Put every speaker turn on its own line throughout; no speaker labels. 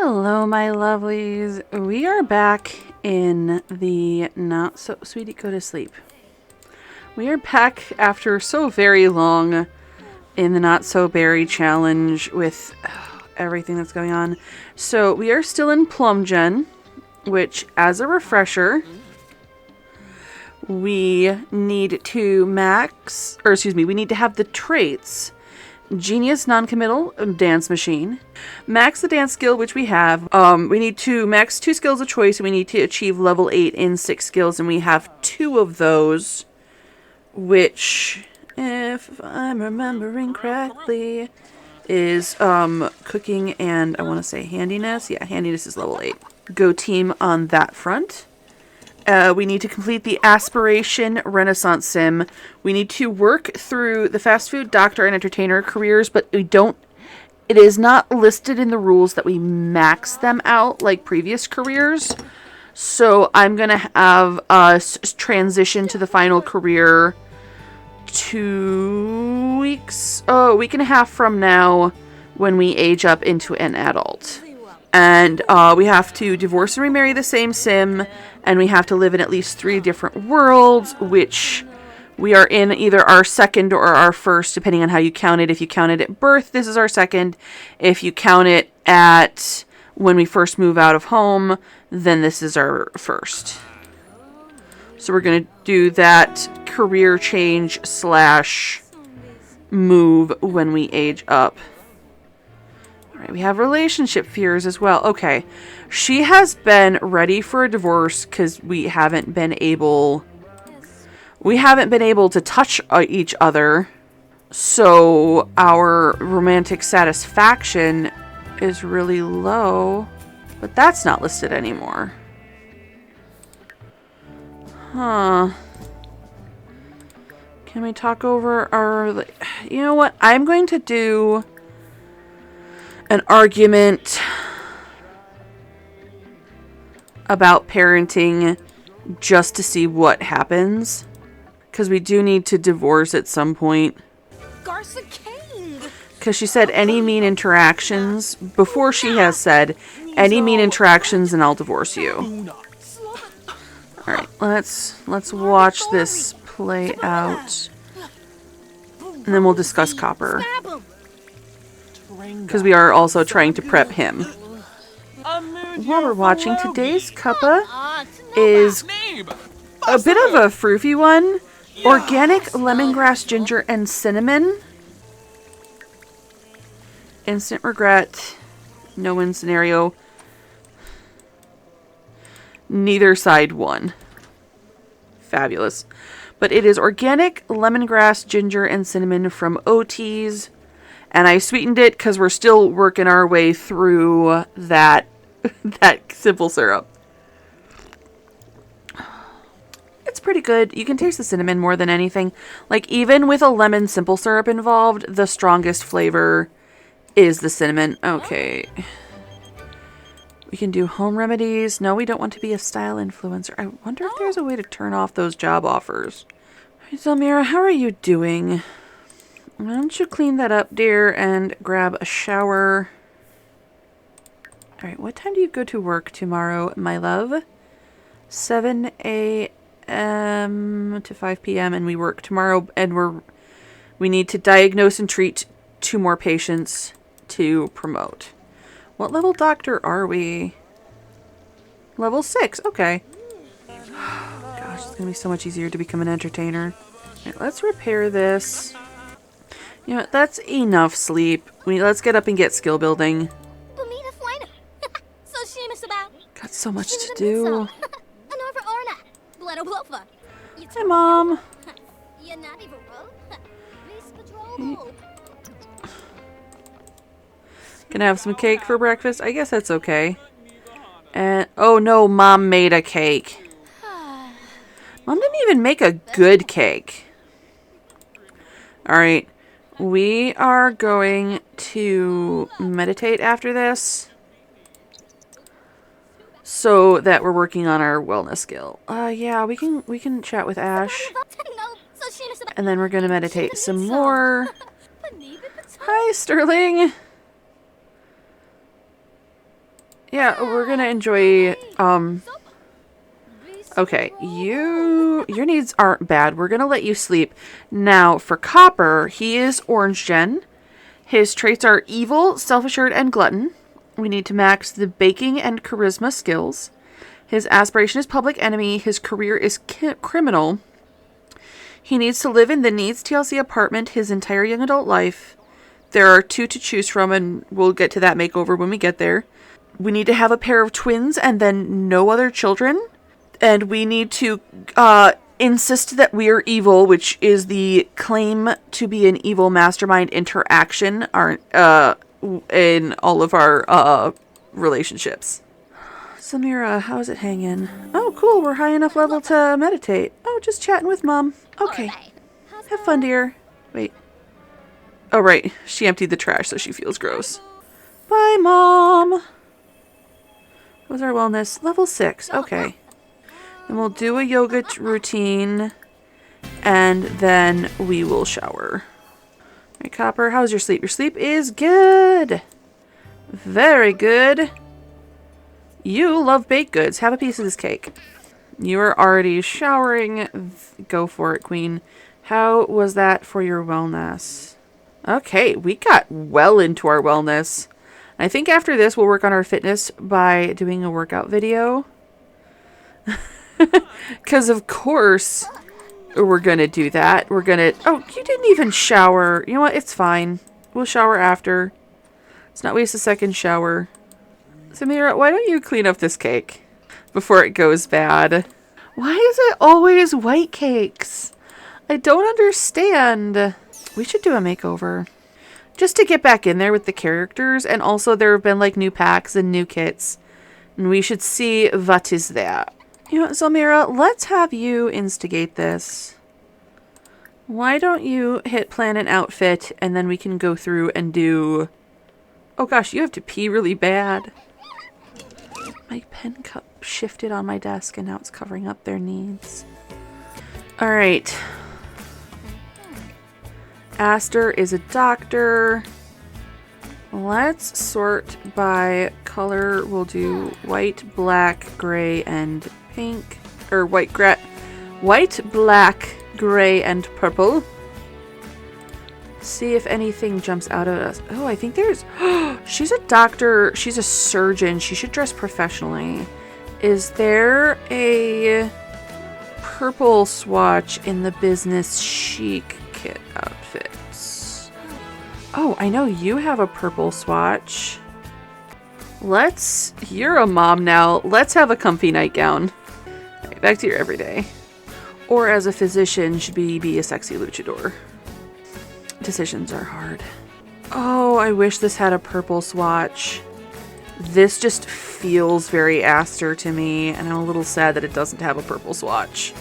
Hello, my lovelies. We are back in the not so sweetie go to sleep. We are back after so very long in the not so berry challenge with everything that's going on. So we are still in Plum Gen, which, as a refresher, we need to we need to have the traits Genius, Non-Committal, Dance Machine. Max the dance skill, which we have. We need to max 2 skills of choice, and we need to achieve level 8 in 6 skills, and we have 2 of those, which, if I'm remembering correctly, is cooking and I want to say handiness. Yeah, handiness is level 8. Go team on that front. We need to complete the Aspiration Renaissance Sim. We need to work through the fast food, doctor, and entertainer careers, but it is not listed in the rules that we max them out like previous careers. So I'm going to have us transition to the final career a week and a half from now when we age up into an adult. And we have to divorce and remarry the same sim, and we have to live in at least 3 different worlds, which we are in either our second or our first, depending on how you count it. If you count it at birth, this is our second. If you count it at when we first move out of home, then this is our first. So we're going to do that career change / move when we age up. We have relationship fears as well. Okay. She has been ready for a divorce because we haven't been able to touch each other. So our romantic satisfaction is really low. But that's not listed anymore. Huh. Can we talk over our... You know what? I'm going to do an argument about parenting just to see what happens, because we do need to divorce at some point. Because she said any mean interactions before she has said any mean interactions and I'll divorce you. All right, let's watch this play out, and then we'll discuss Copper. Because we are also trying to prep him. While we're watching, today's cuppa is a bit of a froofy one. Organic lemongrass, ginger, and cinnamon. Instant regret. No win scenario. Neither side won. Fabulous. But it is organic lemongrass, ginger, and cinnamon from OT's. And I sweetened it because we're still working our way through that simple syrup. It's pretty good. You can taste the cinnamon more than anything. Like, even with a lemon simple syrup involved, the strongest flavor is the cinnamon. Okay. We can do home remedies. No, we don't want to be a style influencer. I wonder if there's a way to turn off those job offers. Hey, Zelmira, how are you doing? Why don't you clean that up, dear, and grab a shower. Alright, what time do you go to work tomorrow, my love? 7 a.m. to 5 p.m. and we work tomorrow, and we need to diagnose and treat 2 more patients to promote. What level doctor are we? Level 6, okay. Gosh, it's gonna be so much easier to become an entertainer. Alright, let's repair this. You know, that's enough sleep. Let's get up and get skill building. Got so much to do. Hi, Mom. Can I have some cake for breakfast? I guess that's okay. And oh no, Mom made a cake. Mom didn't even make a good cake. Alright. We are going to meditate after this so that we're working on our wellness skill. Yeah, we can chat with Ash. And then we're going to meditate some more. Hi, Sterling. Yeah, we're gonna enjoy, okay, your needs aren't bad. We're gonna let you sleep. Now, for Copper, he is Orange Gen. His traits are evil, self-assured, and glutton. We need to max the baking and charisma skills. His aspiration is public enemy. His career is criminal. He needs to live in the Needs TLC apartment his entire young adult life. There are 2 to choose from, and we'll get to that makeover when we get there. We need to have a pair of twins and then no other children. And we need to insist that we are evil, which is the claim to be an evil mastermind interaction in all of our relationships. Samira, how's it hanging? Oh, cool. We're high enough level to meditate. Oh, just chatting with Mom. Okay. Have fun, dear. Wait. Oh, right. She emptied the trash, so she feels gross. Bye, Mom. What was our wellness? Level 6. Okay. Then we'll do a yoga routine, and then we will shower. All right, Copper, how's your sleep? Your sleep is good. Very good. You love baked goods. Have a piece of this cake. You are already showering. Go for it, Queen. How was that for your wellness? Okay, we got well into our wellness. I think after this, we'll work on our fitness by doing a workout video. Because, of course, we're going to do that. We're going to... Oh, you didn't even shower. You know what? It's fine. We'll shower after. Let's not waste a second shower. Samira, why don't you clean up this cake before it goes bad? Why is it always white cakes? I don't understand. We should do a makeover. Just to get back in there with the characters. And also there have been like new packs and new kits. And we should see what is there. You know, Samira, let's have you instigate this. Why don't you hit plan an outfit and then we can go through and do... Oh gosh, you have to pee really bad. My pen cup shifted on my desk and now it's covering up their needs. Alright. Aster is a doctor. Let's sort by color. We'll do white, black, gray, and pink. Or white, black, gray, and purple. See if anything jumps out at us. Oh, I think there's... She's a doctor. She's a surgeon. She should dress professionally. Is there a purple swatch in the business chic kit outfits? Oh, I know you have a purple swatch. You're a mom now. Let's have a comfy nightgown. Right, back to your everyday. Or as a physician, should be a sexy luchador. Decisions are hard. Oh, I wish this had a purple swatch. This just feels very Aster to me, and I'm a little sad that it doesn't have a purple swatch.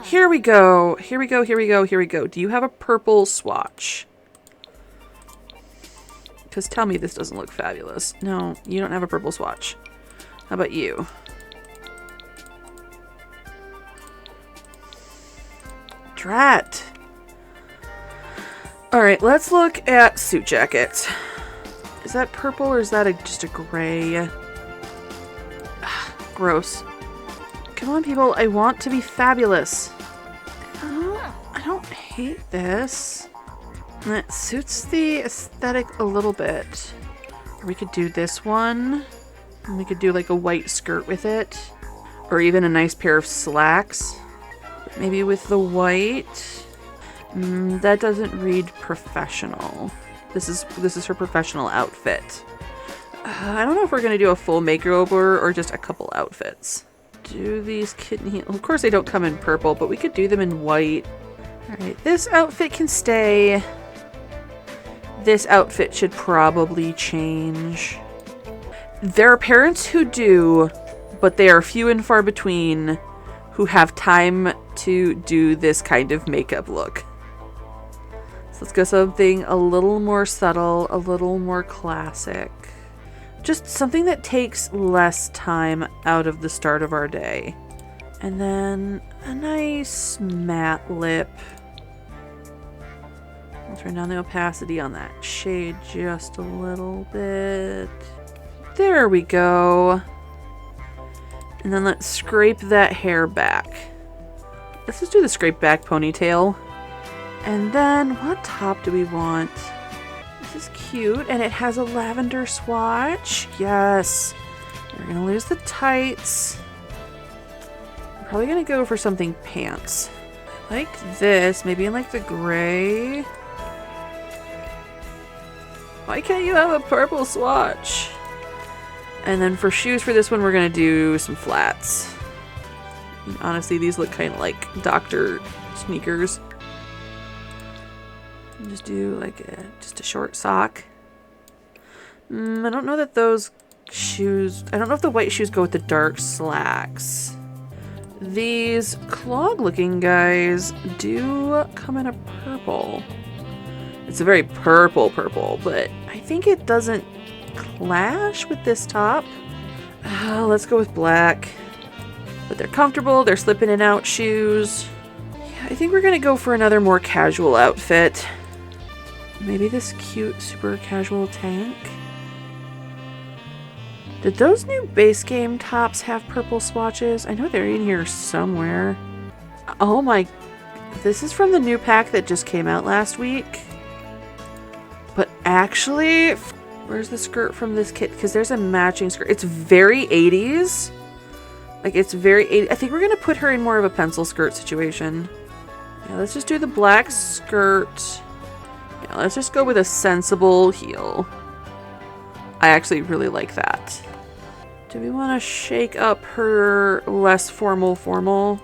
Here we go. Here we go. Here we go. Here we go. Do you have a purple swatch? Because tell me this doesn't look fabulous. No, you don't have a purple swatch. How about you? Drat. Alright, let's look at suit jackets. Is that purple or is that just a gray? Ugh, gross. Come on, people. I want to be fabulous. I don't hate this. It suits the aesthetic a little bit. Or we could do this one. And we could do like a white skirt with it. Or even a nice pair of slacks. Maybe with the white. That doesn't read professional. This is her professional outfit. I don't know if we're going to do a full makeover or just a couple outfits. Do these kitten heels... Of course they don't come in purple, but we could do them in white. Alright, this outfit can stay. This outfit should probably change. There are parents who do, but they are few and far between who have time to do this kind of makeup look. Let's go something a little more subtle, a little more classic. Just something that takes less time out of the start of our day. And then a nice matte lip. I'll turn down the opacity on that shade just a little bit. There we go. And then let's scrape that hair back. Let's just do the scrape back ponytail. And then what top do we want? This is cute, and it has a lavender swatch. Yes. We're gonna lose the tights. I'm probably gonna go for something pants. I like this, maybe in like the gray. Why can't you have a purple swatch? And then for shoes for this one, we're gonna do some flats. And honestly, these look kind of like Dr. sneakers. Just do like just a short sock. I don't know that those shoes, I don't know if the white shoes go with the dark slacks. These clog looking guys do come in a purple. It's a very purple, but I think it doesn't clash with this top. Let's go with black. But they're comfortable, they're slip in and out shoes. Yeah, I think we're gonna go for another more casual outfit. Maybe this cute, super casual tank. Did those new base game tops have purple swatches? I know they're in here somewhere. Oh my, this is from the new pack that just came out last week. But actually, where's the skirt from this kit? Because there's a matching skirt. It's very 80s. Like, it's very 80s. I think we're going to put her in more of a pencil skirt situation. Yeah, let's just do the black skirt. Yeah, let's just go with a sensible heel. I actually really like that. Do we want to shake up her less formal?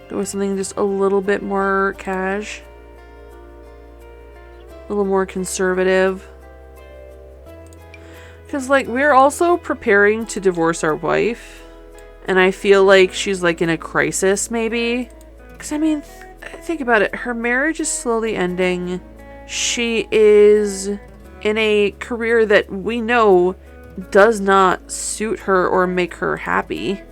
Go with something just a little bit more cash. A little more conservative. Because, like, we're also preparing to divorce our wife. And I feel like she's, like, in a crisis, maybe. Because, I mean, think about it. Her marriage is slowly ending. She is in a career that we know does not suit her or make her happy.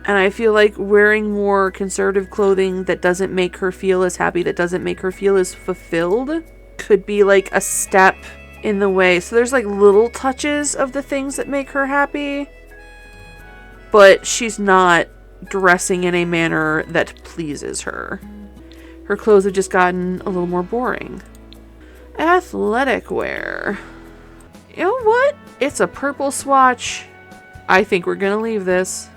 And I feel like wearing more conservative clothing that doesn't make her feel as happy, that doesn't make her feel as fulfilled, could be like a step in the way. So there's like little touches of the things that make her happy, but she's not dressing in a manner that pleases her. Her clothes have just gotten a little more boring. Athletic wear. You know what? It's a purple swatch. I think we're gonna leave this.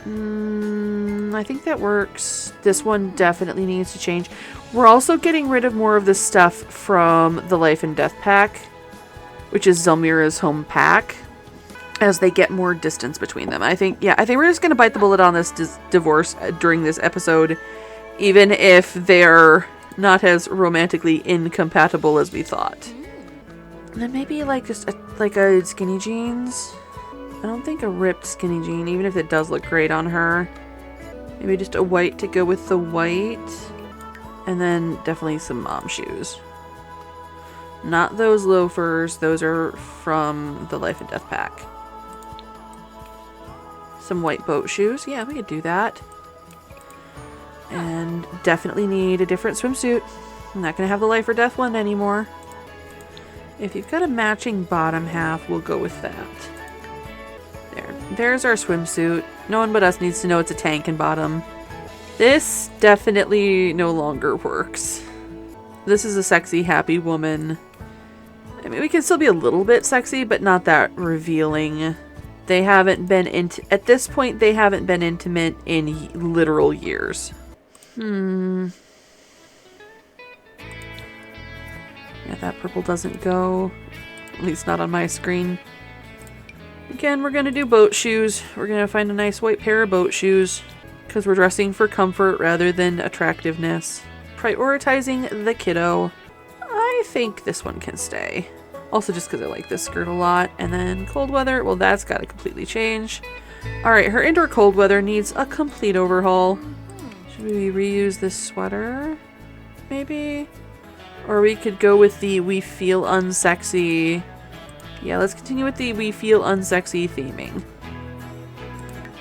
I think that works. This one definitely needs to change. We're also getting rid of more of the stuff from the Life and Death pack, which is Zelmira's home pack, as they get more distance between them. I think we're just gonna bite the bullet on this divorce during this episode, even if they're not as romantically incompatible as we thought. And then maybe like just a skinny jeans. I don't think a ripped skinny jean, even if it does look great on her. Maybe just a white to go with the white. And then definitely some mom shoes. Not those loafers. Those are from the Life and Death pack. Some white boat shoes. Yeah, we could do that. And definitely need a different swimsuit. I'm not going to have the Life or Death one anymore. If you've got a matching bottom half, we'll go with that. There's our swimsuit. No one but us needs to know it's a tank and bottom. This definitely no longer works. This is a sexy, happy woman. I mean, we can still be a little bit sexy, but not that revealing. They haven't been at this point, they haven't been intimate in literal years. Yeah, that purple doesn't go. At least not on my screen. Again, we're going to do boat shoes. We're going to find a nice white pair of boat shoes because we're dressing for comfort rather than attractiveness. Prioritizing the kiddo. I think this one can stay. Also just because I like this skirt a lot. And then cold weather, well, that's got to completely change. Alright, her indoor cold weather needs a complete overhaul. Should we reuse this sweater? Maybe? Or we could go with the we feel unsexy. Yeah, let's continue with the we feel unsexy theming.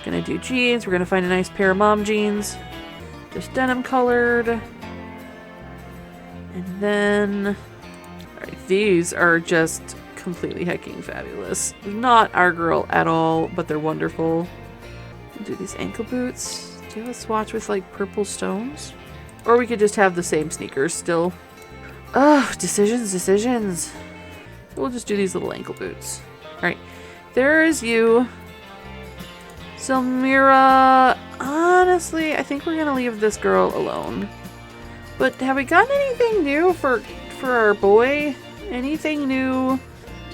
Gonna do jeans. We're gonna find a nice pair of mom jeans. Just denim colored. And then... Alright, these are just completely hecking fabulous. Not our girl at all, but they're wonderful. Do these ankle boots. Do you have a swatch with like purple stones? Or we could just have the same sneakers still. Oh, decisions. We'll just do these little ankle boots. Alright, there is you. Selmira, honestly, I think we're gonna leave this girl alone. But have we gotten anything new for our boy? Anything new?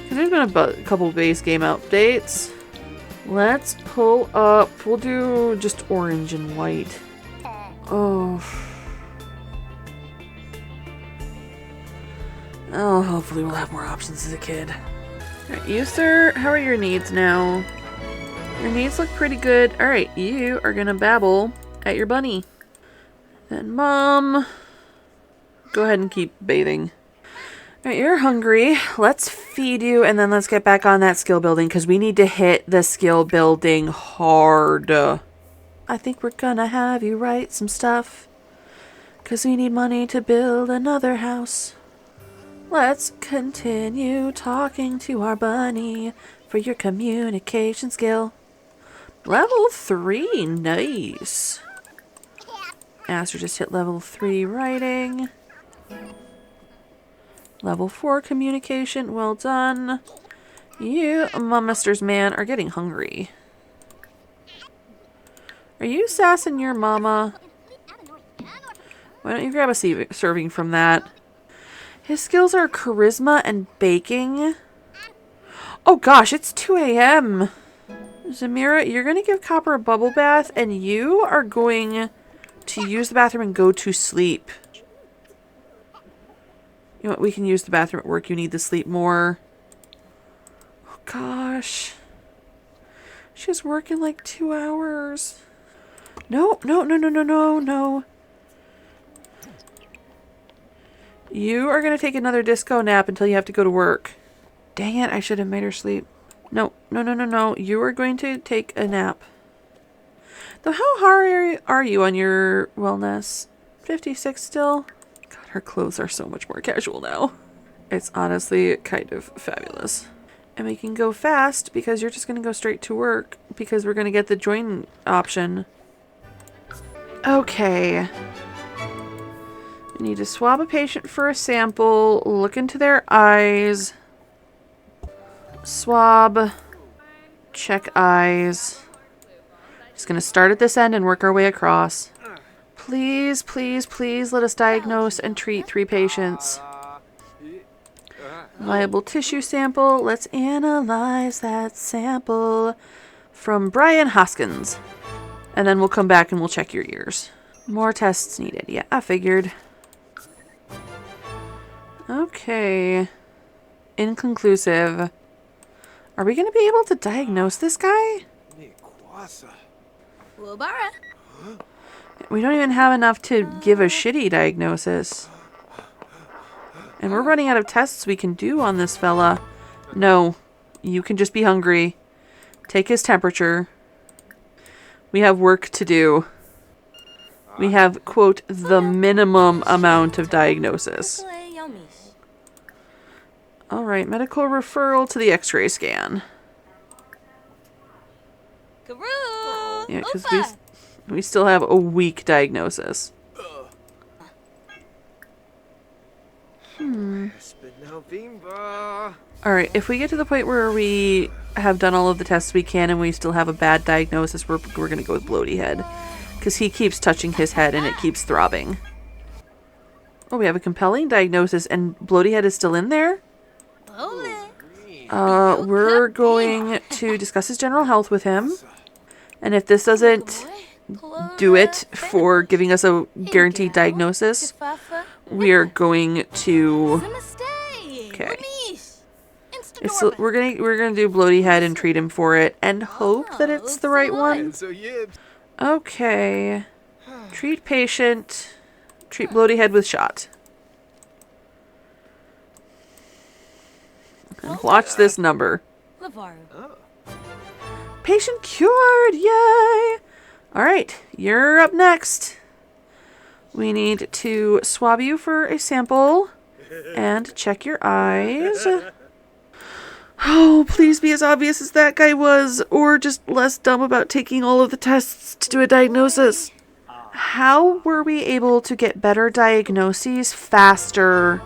Because there's been a couple base game updates. Let's pull up. We'll do just orange and white. Oh, hopefully we'll have more options as a kid. Alright, you, sir, how are your needs now? Your needs look pretty good. Alright, you are gonna babble at your bunny. Then Mom, go ahead and keep bathing. Alright, you're hungry. Let's feed you and then let's get back on that skill building because we need to hit the skill building hard. I think we're gonna have you write some stuff because we need money to build another house. Let's continue talking to our bunny for your communication skill. Level 3, nice. Aster just hit level 3 writing. Level 4 communication, well done. You, Mummister's man, are getting hungry. Are you sassing your mama? Why don't you grab a serving from that? His skills are charisma and baking. Oh gosh, it's 2 a.m. Zamira, you're going to give Copper a bubble bath, and you are going to use the bathroom and go to sleep. You know what? We can use the bathroom at work. You need to sleep more. Oh gosh. She's working like 2 hours. No. You are going to take another disco nap until you have to go to work. Dang it, I should have made her sleep. No. You are going to take a nap. Though how hard are you on your wellness? 56 still? God, her clothes are so much more casual now. It's honestly kind of fabulous. And we can go fast because you're just going to go straight to work because we're going to get the join option. Okay. We need to swab a patient for a sample, look into their eyes, swab, check eyes. Just going to start at this end and work our way across. Please let us diagnose and treat 3 patients. Viable tissue sample. Let's analyze that sample from Brian Hoskins. And then we'll come back and we'll check your ears. More tests needed. Yeah, I figured. Okay. Inconclusive. Are we going to be able to diagnose this guy? We don't even have enough to give a shitty diagnosis. And we're running out of tests we can do on this fella. No. You can just be hungry. Take his temperature. We have work to do. We have, quote, the minimum amount of diagnosis. Alright, medical referral to the x-ray scan. Yeah, because we still have a weak diagnosis. Alright, if we get to the point where we have done all of the tests we can and we still have a bad diagnosis, we're going to go with Bloaty Head. Because he keeps touching his head and it keeps throbbing. Oh, we have a compelling diagnosis and Bloaty Head is still in there? We're going to discuss his general health with him. And if this doesn't do it for giving us a guaranteed diagnosis, we are going to... Okay. We're gonna do Bloaty Head and treat him for it and hope that it's the right one. Okay. Treat patient. Treat Bloaty Head with shot. And watch this number. Patient cured! Yay! Alright, you're up next. We need to swab you for a sample and check your eyes. Oh, please be as obvious as that guy was, or just less dumb about taking all of the tests to do a diagnosis. How were we able to get better diagnoses faster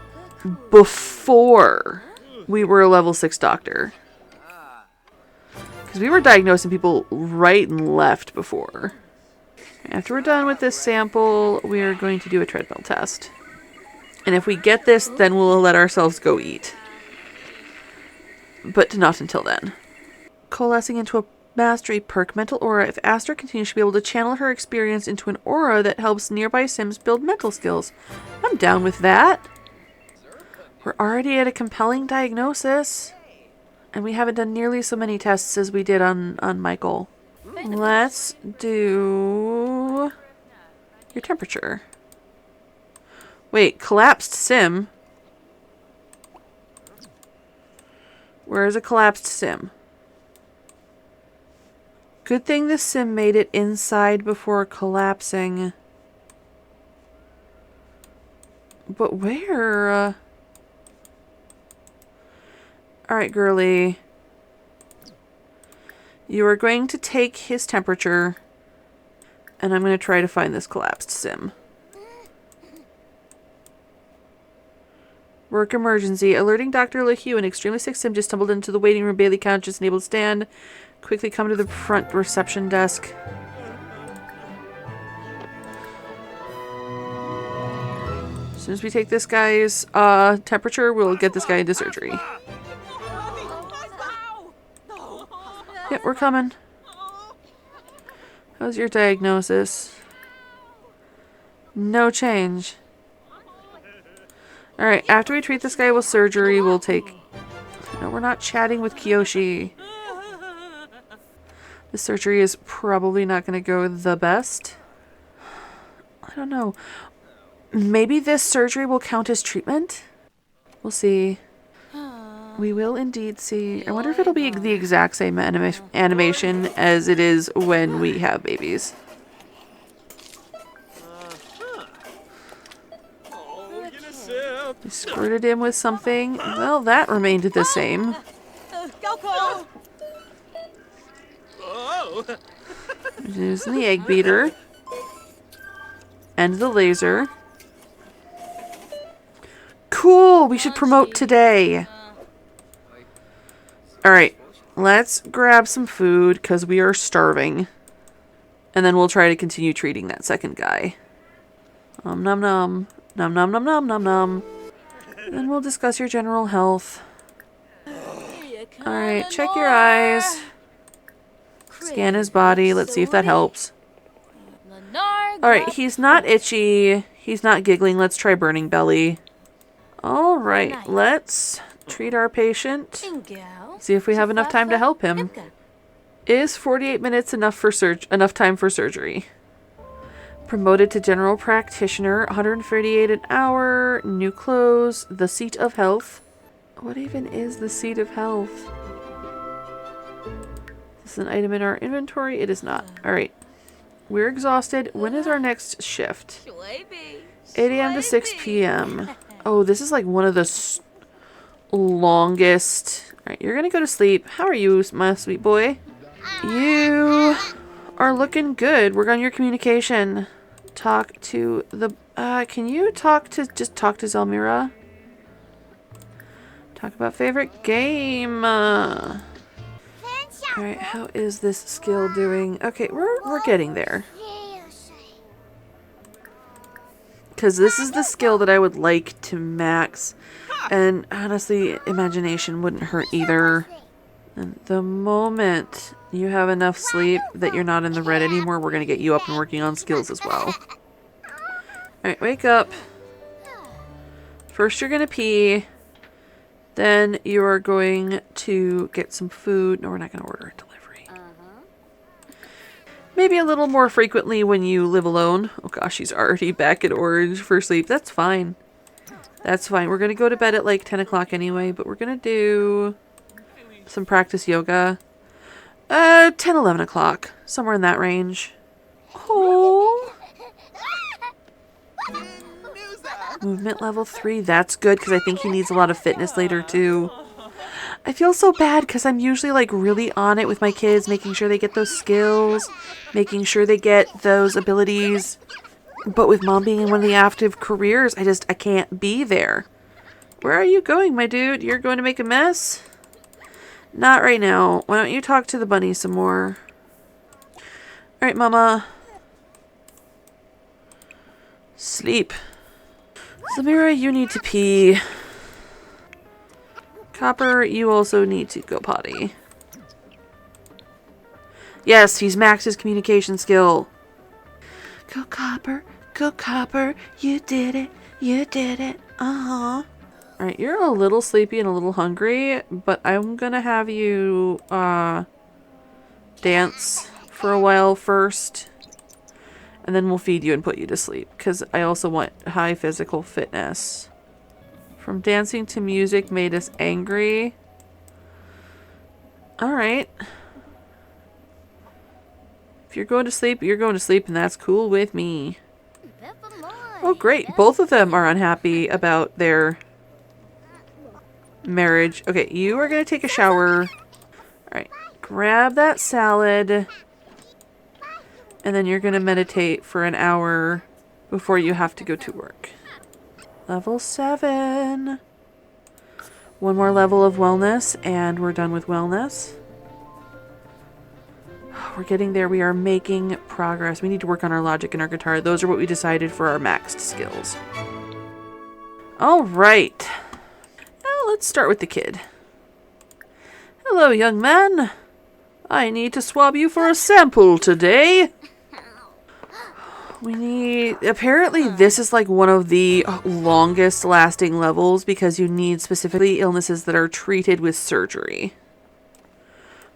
before we were a level 6 doctor? Because we were diagnosing people right and left before. After we're done with this sample, we're going to do a treadmill test. And if we get this, then we'll let ourselves go eat. But not until then. Coalescing into a mastery perk, mental aura. If Aster continues to be able to channel her experience into an aura that helps nearby Sims build mental skills. I'm down with that. We're already at a compelling diagnosis. And we haven't done nearly so many tests as we did on Michael. Let's do your temperature. Wait, collapsed sim? Where is a collapsed sim? Good thing the sim made it inside before collapsing. But where? Alright, girly. You are going to take his temperature, and I'm going to try to find this collapsed sim. Work emergency. Alerting Dr. Lahue, an extremely sick sim just stumbled into the waiting room, barely conscious and able to stand. Quickly come to the front reception desk. As soon as we take this guy's temperature, we'll get this guy into surgery. Yep, we're coming. How's your diagnosis? No change. Alright, after we treat this guy with surgery, we'll take... No, we're not chatting with Kiyoshi. The surgery is probably not going to go the best. I don't know. Maybe this surgery will count as treatment? We'll see. We will indeed see. I wonder if it'll be the exact same animation as it is when we have babies. We squirted him with something. Well, that remained the same. Using the egg beater. And the laser. Cool! We should promote today. Alright, let's grab some food because we are starving. And then we'll try to continue treating that second guy. Nom nom nom. Nom nom nom nom nom nom. Then we'll discuss your general health. Alright, check your eyes. Scan his body. Let's see if that helps. Alright, he's not itchy. He's not giggling. Let's try burning belly. Alright, let's treat our patient. See if we have enough time to help him. Is 48 minutes enough time for surgery? Promoted to general practitioner, 138 an hour, new clothes, the seat of health. What even is the seat of health? Is this an item in our inventory? It is not. Alright. We're exhausted. When is our next shift? 8 a.m. to 6 p.m. Oh, this is like one of the longest. Alright, you're gonna go to sleep. How are you, my sweet boy? You are looking good. Work on your communication. Talk to the... can you talk to Zelmira? Talk about favorite game. Alright, how is this skill doing? Okay, we're getting there. Because this is the skill that I would like to max. And honestly, imagination wouldn't hurt either. And the moment you have enough sleep that you're not in the red anymore, we're going to get you up and working on skills as well. Alright, wake up. First you're going to pee. Then you are going to get some food. No, we're not going to order a delivery. Maybe a little more frequently when you live alone. Oh gosh, she's already back at Orange for sleep. That's fine. That's fine. We're going to go to bed at like 10 o'clock anyway, but we're going to do some practice yoga. 10, 11 o'clock. Somewhere in that range. Oh. Movement level 3. That's good because I think he needs a lot of fitness later too. I feel so bad because I'm usually like really on it with my kids, making sure they get those skills, making sure they get those abilities. But with mom being in one of the active careers, I can't be there. Where are you going, my dude? You're going to make a mess? Not right now. Why don't you talk to the bunny some more? Alright, mama. Sleep. Samira, you need to pee. Copper, you also need to go potty. Yes, he's maxed his communication skill. Go Copper, you did it, you did it, uh-huh. Alright, you're a little sleepy and a little hungry, but I'm gonna have you, dance for a while first. And then we'll feed you and put you to sleep, because I also want high physical fitness. From dancing to music made us angry. Alright. If you're going to sleep, you're going to sleep, and that's cool with me. Oh, great. Both of them are unhappy about their marriage. Okay, you are going to take a shower. Alright. Grab that salad. And then you're going to meditate for an hour before you have to go to work. Level 7. One more level of wellness, and we're done with wellness. We're getting there. We are making progress. We need to work on our logic and our guitar. Those are what we decided for our maxed skills. All right. Now let's start with the kid. Hello, young man. I need to swab you for a sample today. We need... Apparently this is like one of the longest lasting levels because you need specifically illnesses that are treated with surgery.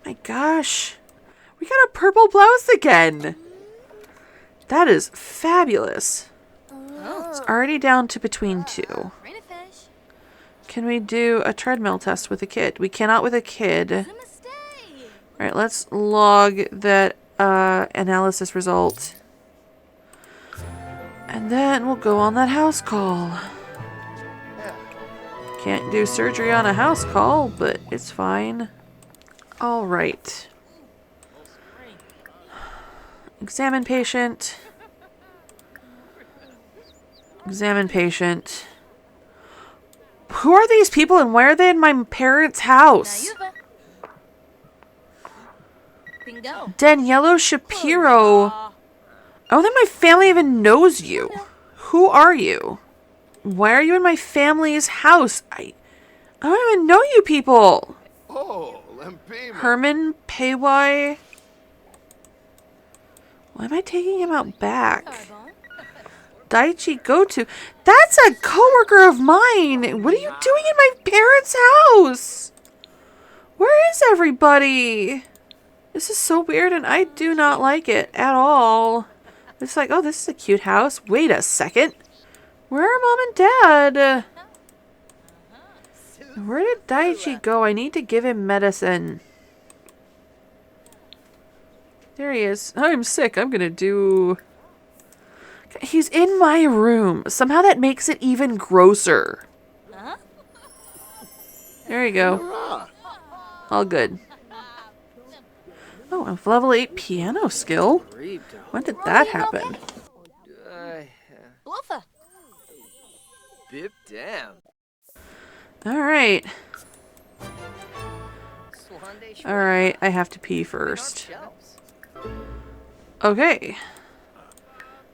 My gosh. We got a purple blouse again. That is fabulous. It's already down to between 2. Can we do a treadmill test with a kid? We cannot with a kid. Alright, let's log that analysis result. And then we'll go on that house call. Can't do surgery on a house call, but it's fine. Alright. Examine patient. Examine patient. Who are these people and why are they in my parents' house? Daniello Shapiro. I don't think my family even knows you. Who are you? Why are you in my family's house? I don't even know you people. Herman Paywai. Why am I taking him out back? Daichi Goto. That's a coworker of mine. What are you doing in my parents' house? Where is everybody? This is so weird and I do not like it at all. It's like, oh, this is a cute house. Wait a second. Where are mom and dad? Where did Daichi go? I need to give him medicine. There he is. I'm sick. I'm gonna do... He's in my room. Somehow that makes it even grosser. There you go. All good. Oh, a level 8 piano skill? When did that happen? Alright. Alright, I have to pee first. Okay.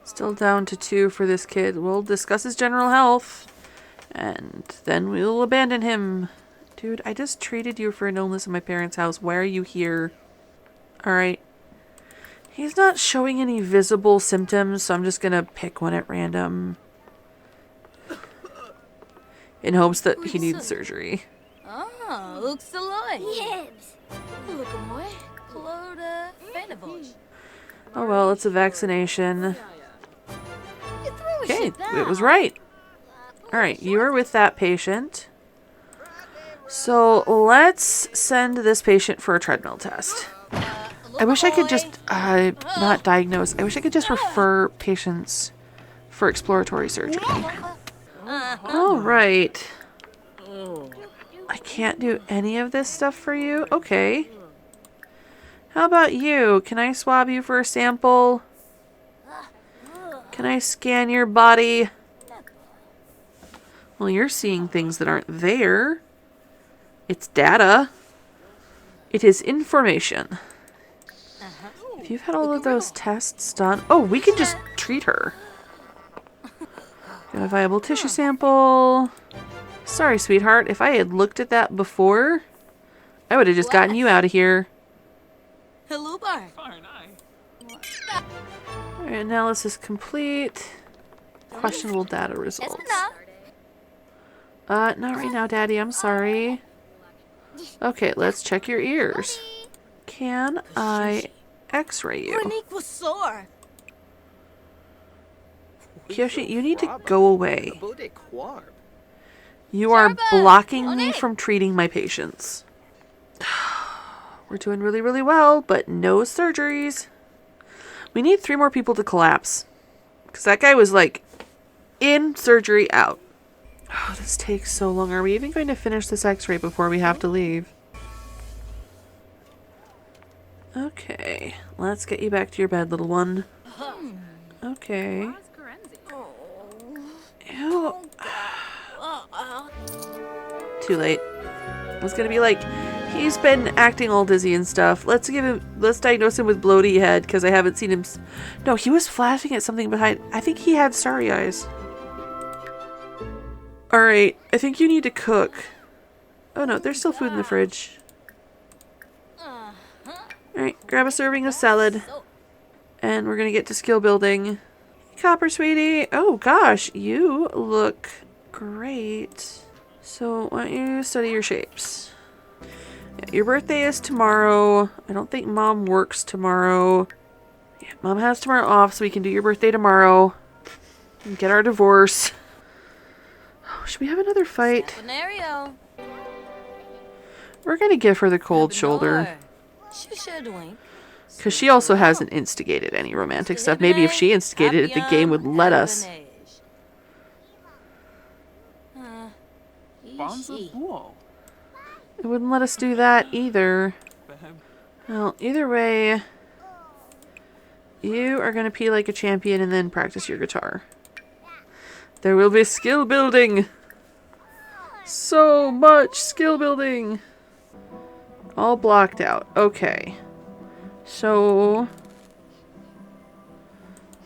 Still down to 2 for this kid. We'll discuss his general health. And then we'll abandon him. Dude, I just treated you for an illness in my parents' house. Why are you here? Alright. He's not showing any visible symptoms, so I'm just gonna pick one at random. In hopes that he needs surgery. Oh, well, it's a vaccination. Okay, it was right. Alright, you are with that patient. So let's send this patient for a treadmill test. I wish I could just, not diagnose. I wish I could just refer patients for exploratory surgery. Alright. I can't do any of this stuff for you? Okay. How about you? Can I swab you for a sample? Can I scan your body? Well, you're seeing things that aren't there. It's data. It is information. If you've had all of those tests done... Oh, we can just treat her. Got a viable tissue sample. Sorry, sweetheart. If I had looked at that before, I would have just gotten you out of here. Alright, analysis complete. Questionable data results. Not right now, Daddy. I'm sorry. Okay, let's check your ears. Can I x-ray you? Kyoshi, you need to go away. You are blocking me from treating my patients. We're doing really, really well, but no surgeries. We need 3 more people to collapse. Because that guy was like, in surgery, out. Oh, this takes so long. Are we even going to finish this x-ray before we have to leave? Okay, let's get you back to your bed, little one. Okay. Ew. Too late. It's gonna be like, he's been acting all dizzy and stuff. Let's diagnose him with bloaty head, because I haven't seen him. No, he was flashing at something behind. I think he had starry eyes. Alright, I think you need to cook. Oh no, there's still food in the fridge. Alright, grab a serving of salad. And we're gonna get to skill building. Copper, sweetie. Oh gosh, you look great. So why don't you study your shapes? Yeah, your birthday is tomorrow. I don't think Mom works tomorrow. Yeah, Mom has tomorrow off, so we can do your birthday tomorrow. And get our divorce. Oh, should we have another fight? We're gonna give her the cold shoulder. Because she also hasn't instigated any romantic stuff. Maybe if she instigated it, the game would let us. It wouldn't let us do that either. Well, either way, you are going to pee like a champion and then practice your guitar. There will be skill building. So much skill building. All blocked out. Okay. So,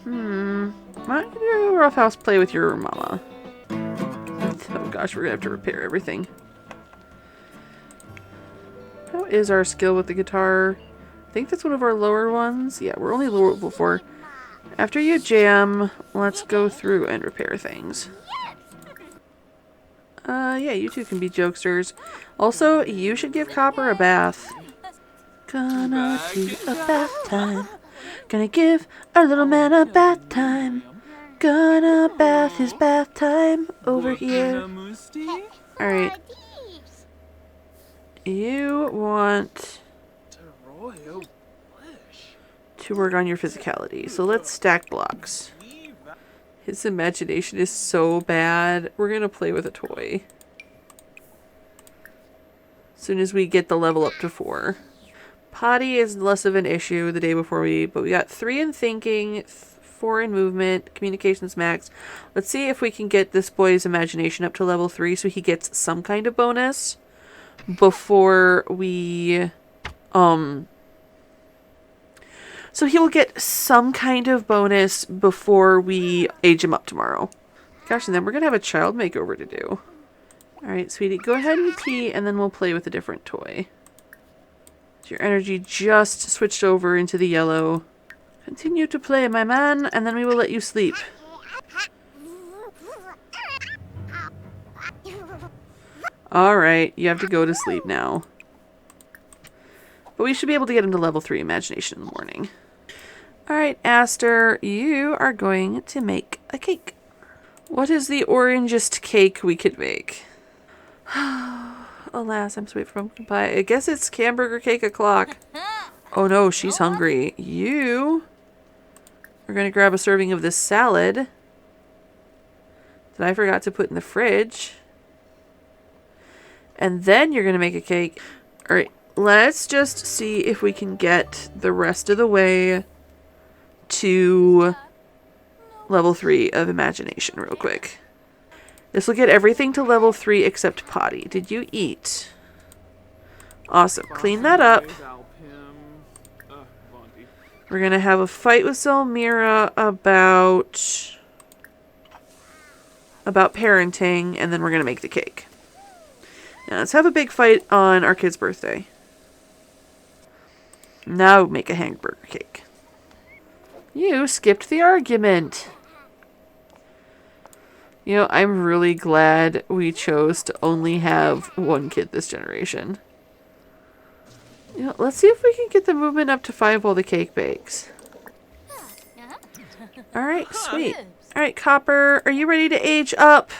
why don't you do a roughhouse play with your mama? Oh gosh, we're gonna have to repair everything. How is our skill with the guitar? I think that's one of our lower ones. Yeah, we're only lower level 4. After you jam, let's go through and repair things. Yeah, you two can be jokesters. Also, you should give Copper a bath. Gonna do a bath time. Gonna give our little man a bath time. Gonna bath his bath time over here. Alright. You want to work on your physicality. So let's stack blocks. His imagination is so bad. We're gonna play with a toy. As soon as we get the level up to 4. Potty is less of an issue the day before but we got 3 in thinking, 4 in movement, communications max. Let's see if we can get this boy's imagination up to level 3 so he gets some kind of bonus before we, so he will get some kind of bonus before we age him up tomorrow. Gosh, and then we're gonna have a child makeover to do. Alright, sweetie, go ahead and pee and then we'll play with a different toy. Your energy just switched over into the yellow. Continue to play, my man, and then we will let you sleep. Alright, you have to go to sleep now. But we should be able to get him to level 3 imagination in the morning. Alright, Aster, you are going to make a cake. What is the orangest cake we could make? Alas, I'm sweet for pumpkin pie. I guess it's hamburger cake o'clock. Oh no, she's hungry. You are going to grab a serving of this salad that I forgot to put in the fridge. And then you're going to make a cake. All right, let's just see if we can get the rest of the way to level 3 of imagination real quick. This will get everything to level 3 except potty. Did you eat? Awesome. Clean that up. We're going to have a fight with Zelmira about parenting, and then we're going to make the cake. Now let's have a big fight on our kid's birthday. Now make a hamburger cake. You skipped the argument. You know, I'm really glad we chose to only have one kid this generation. You know, let's see if we can get the movement up to 5 while the cake bakes. Alright, sweet. Alright, Copper, are you ready to age up?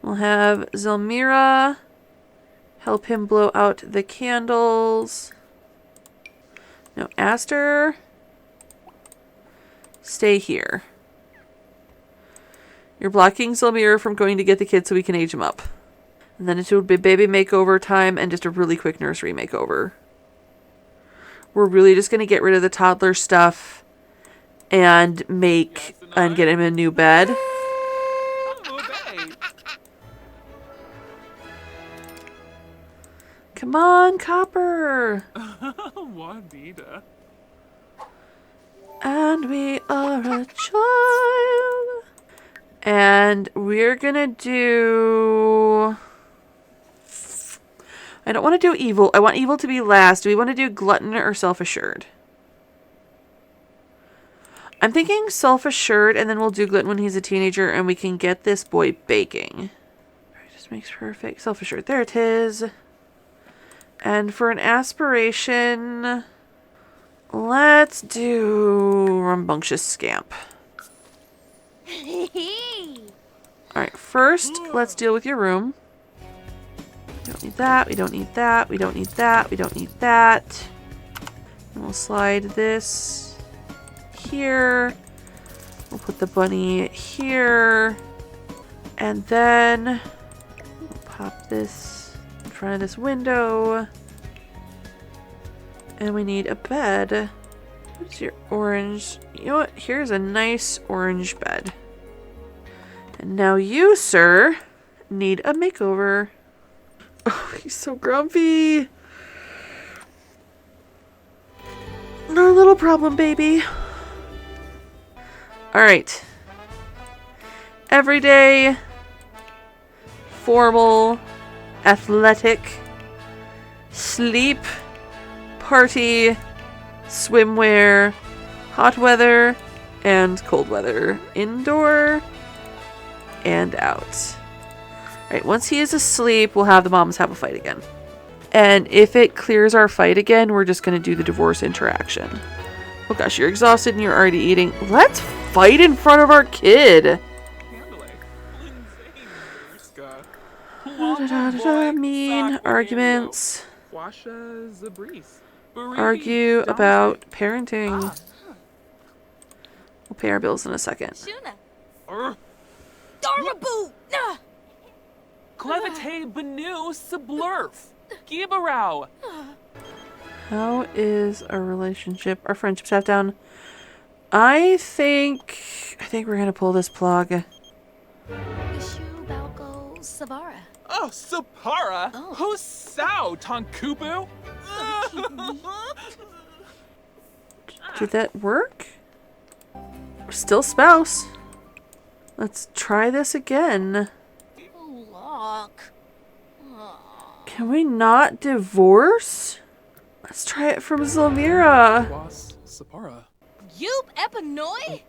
We'll have Zelmira help him blow out the candles. No, Aster, stay here. You're blocking Zelmira from going to get the kid so we can age him up. And then it would be baby makeover time and just a really quick nursery makeover. We're really just going to get rid of the toddler stuff and get him a new bed. Come on, Copper. And we are a child. And we're gonna do... I don't want to do evil. I want evil to be last. Do we want to do glutton or self-assured? I'm thinking self-assured, and then we'll do glutton when he's a teenager, and we can get this boy baking. Just makes perfect. Self-assured. There it is. And for an aspiration, let's do rambunctious scamp. Alright, first, let's deal with your room. We don't need that, we don't need that, we don't need that, we don't need that. And we'll slide this here. We'll put the bunny here. And then we'll pop this in front of this window. And we need a bed. What's your orange? You know what? Here's a nice orange bed. And now you, sir, need a makeover. Oh, he's so grumpy. No little problem, baby. Alright. Everyday, formal, athletic, sleep, party, swimwear, hot weather, and cold weather. Indoor and out. Alright, once he is asleep, we'll have the moms have a fight again. And if it clears our fight again, we're just going to do the divorce interaction. Oh gosh, you're exhausted and you're already eating. Let's fight in front of our kid! Mean arguments. Argue about parenting. We'll pay our bills in a second.
Clevite benu sublurf. Gibarau.
How is our relationship? Our friendship's half down. I think we're gonna pull this plug.
Ishu Balko Savara.
Oh, Sapara. Who's Sao Tonkubu?
Did that work? We're still spouse. Let's try this again. Can we not divorce? Let's try it from Zelmira.
Yup, Epanoi?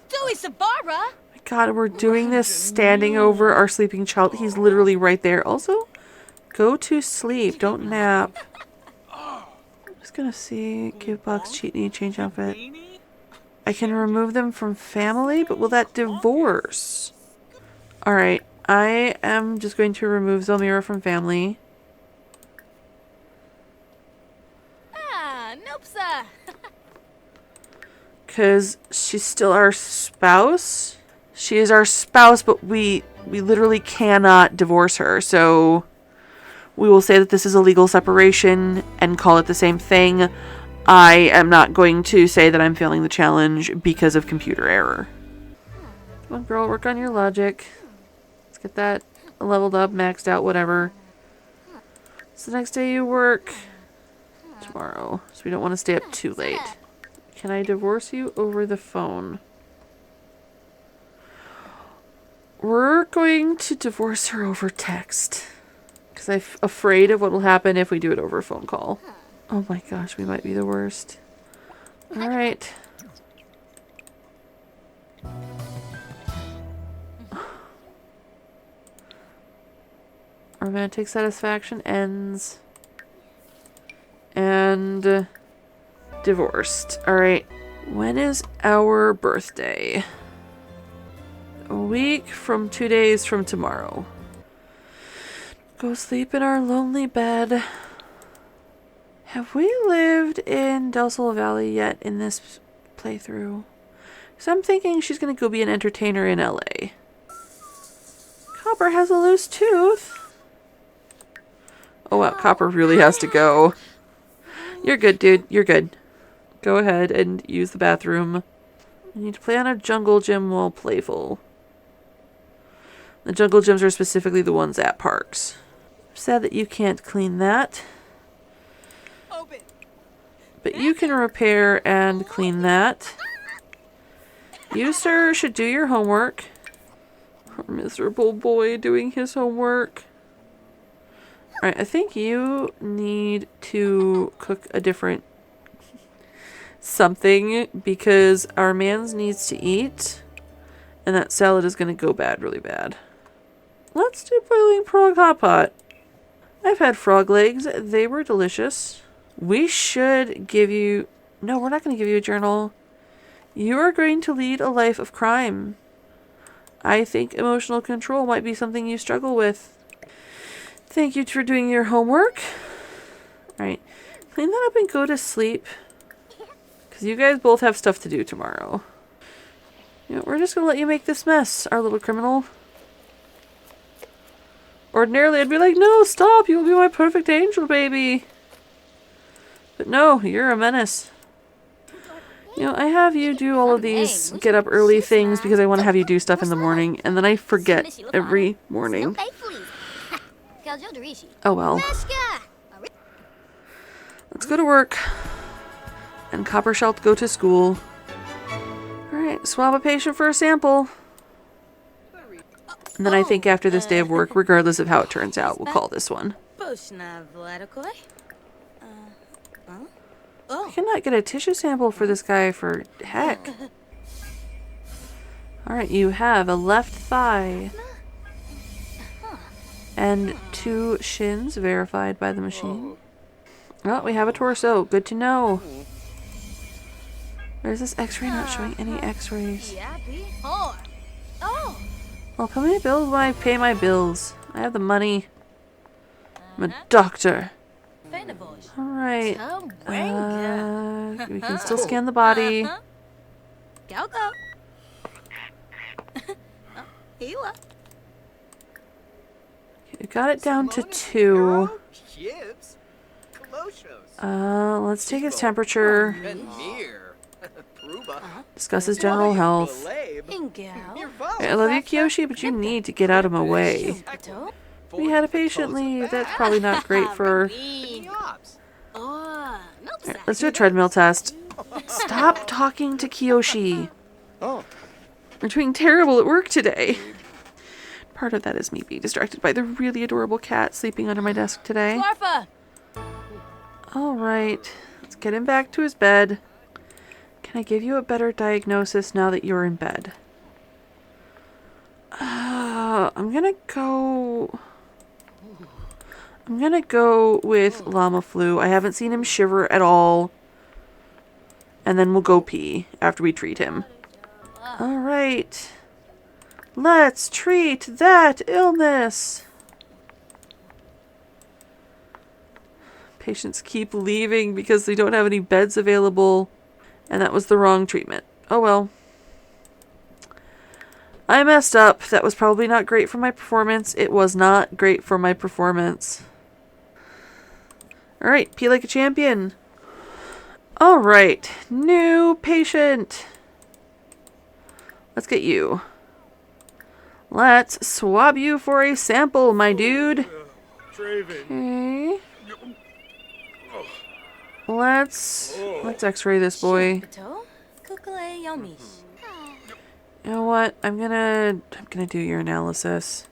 Dui Sabara?
My God, we're doing this standing over our sleeping child. He's literally right there. Also, go to sleep. Don't nap. I'm just gonna see. Give box, cheat need, change outfit. I can remove them from family, but will that divorce? Alright, I am just going to remove Zelmira from family.
Noopsa.
Because she's still our spouse. She is our spouse, but we literally cannot divorce her. So we will say that this is a legal separation and call it the same thing. I am not going to say that I'm failing the challenge because of computer error. Come on, girl, work on your logic. Let's get that leveled up, maxed out, whatever. It's the next day you work. Tomorrow. So we don't want to stay up too late. Can I divorce you over the phone? We're going to divorce her over text. Because I'm afraid of what will happen if we do it over a phone call. Oh my gosh, we might be the worst. Alright. Romantic satisfaction ends. And divorced. Alright. When is our birthday? A week from 2 days from tomorrow. Go sleep in our lonely bed. Have we lived in Del Sol Valley yet in this playthrough? Because I'm thinking she's going to go be an entertainer in LA. Copper has a loose tooth. Oh wow, Copper really has to go. You're good, dude. You're good. Go ahead and use the bathroom. I need to play on a jungle gym while playful. The jungle gyms are specifically the ones at parks. Sad that you can't clean that. But you can repair and clean that. You, sir, should do your homework. Poor miserable boy doing his homework. Alright, I think you need to cook a different something because our man's needs to eat. And that salad is going to go bad really bad. Let's do boiling frog hot pot. I've had frog legs. They were delicious. We should give you... No, we're not going to give you a journal. You are going to lead a life of crime. I think emotional control might be something you struggle with. Thank you for doing your homework. Alright. Clean that up and go to sleep. Because you guys both have stuff to do tomorrow. You know, we're just going to let you make this mess, our little criminal. Ordinarily, I'd be like, no, stop. You will be my perfect angel, baby. But no, you're a menace. You know, I have you do all of these get up early things because I want to have you do stuff in the morning. And then I forget every morning. Oh well. Let's go to work. And Copper shall go to school. Alright, swab a patient for a sample. And then I think after this day of work, regardless of how it turns out, we'll call this one. I cannot get a tissue sample for this guy for heck. Alright, you have a left thigh. And 2 shins verified by the machine. Oh, we have a torso. Good to know. Where's this x-ray not showing any x-rays? Well, pay my bills when I pay my bills. I have the money. I'm a doctor. Alright. We can still scan the body. We got it down to 2. Let's take his temperature. Discuss his general health. I love you, Kiyoshi, but you need to get out of my way. We had a patient leave. That's probably not great for... Right, let's do a treadmill test. Stop talking to Kiyoshi. We're doing terrible at work today. Part of that is me being distracted by the really adorable cat sleeping under my desk today. Alright, let's get him back to his bed. Can I give you a better diagnosis now that you're in bed? I'm gonna go with llama flu. I haven't seen him shiver at all. And then we'll go pee after we treat him. Alright. Let's treat that illness. Patients keep leaving because they don't have any beds available. And that was the wrong treatment. Oh well. I messed up. That was probably not great for my performance. It was not great for my performance. Alright, pee like a champion. Alright, new patient. Let's get you. Let's swab you for a sample, my dude. Okay. Let's x-ray this boy. You know what? I'm gonna do your analysis.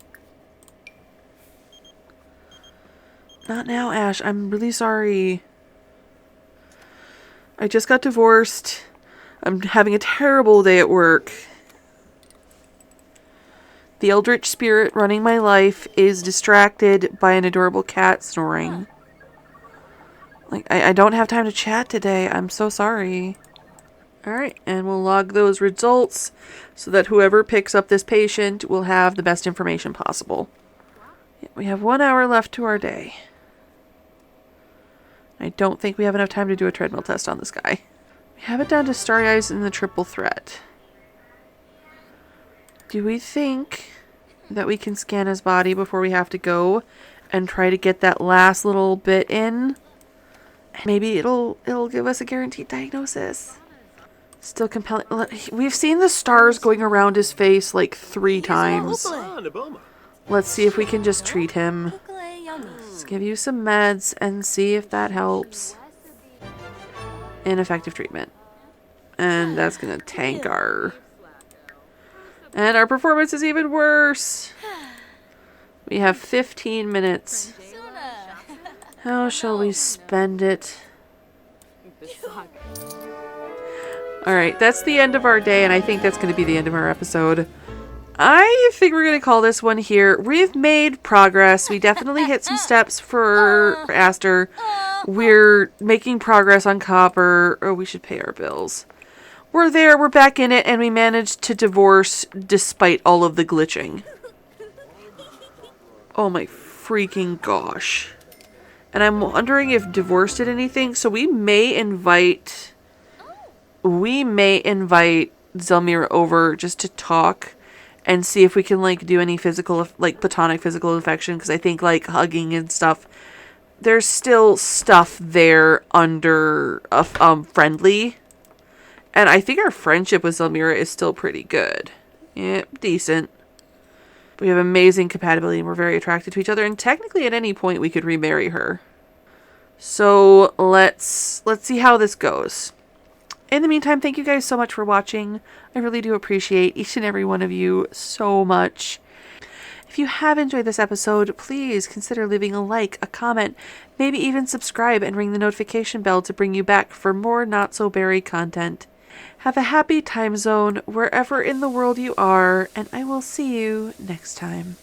Not now, Ash. I'm really sorry. I just got divorced. I'm having a terrible day at work. The eldritch spirit running my life is distracted by an adorable cat snoring. Like, I don't have time to chat today. I'm so sorry. Alright, and we'll log those results so that whoever picks up this patient will have the best information possible. Yeah, we have 1 hour left to our day. I don't think we have enough time to do a treadmill test on this guy. We have it down to Starry Eyes and the triple threat. Do we think that we can scan his body before we have to go and try to get that last little bit in? Maybe it'll give us a guaranteed diagnosis. Still compelling. We've seen the stars going around his face like 3 times. Let's see if we can just treat him. Let's give you some meds and see if that helps. Ineffective treatment. And that's gonna tank our... And our performance is even worse. We have 15 minutes. How shall we spend it? Alright, that's the end of our day, and I think that's going to be the end of our episode. I think we're going to call this one here. We've made progress. We definitely hit some steps for Aster. We're making progress on Copper. Oh, we should pay our bills. We're there, we're back in it, and we managed to divorce despite all of the glitching. Oh my freaking gosh. And I'm wondering if divorce did anything. So we may invite Zelmira over just to talk and see if we can like do any physical, like platonic physical affection. Because I think like hugging and stuff, there's still stuff there under friendly. And I think our friendship with Zelmira is still pretty good. Yeah, decent. We have amazing compatibility and we're very attracted to each other. And technically at any point we could remarry her. So let's see how this goes. In the meantime, thank you guys so much for watching. I really do appreciate each and every one of you so much. If you have enjoyed this episode, please consider leaving a like, a comment, maybe even subscribe and ring the notification bell to bring you back for more Not So Berry content. Have a happy time zone wherever in the world you are, and I will see you next time.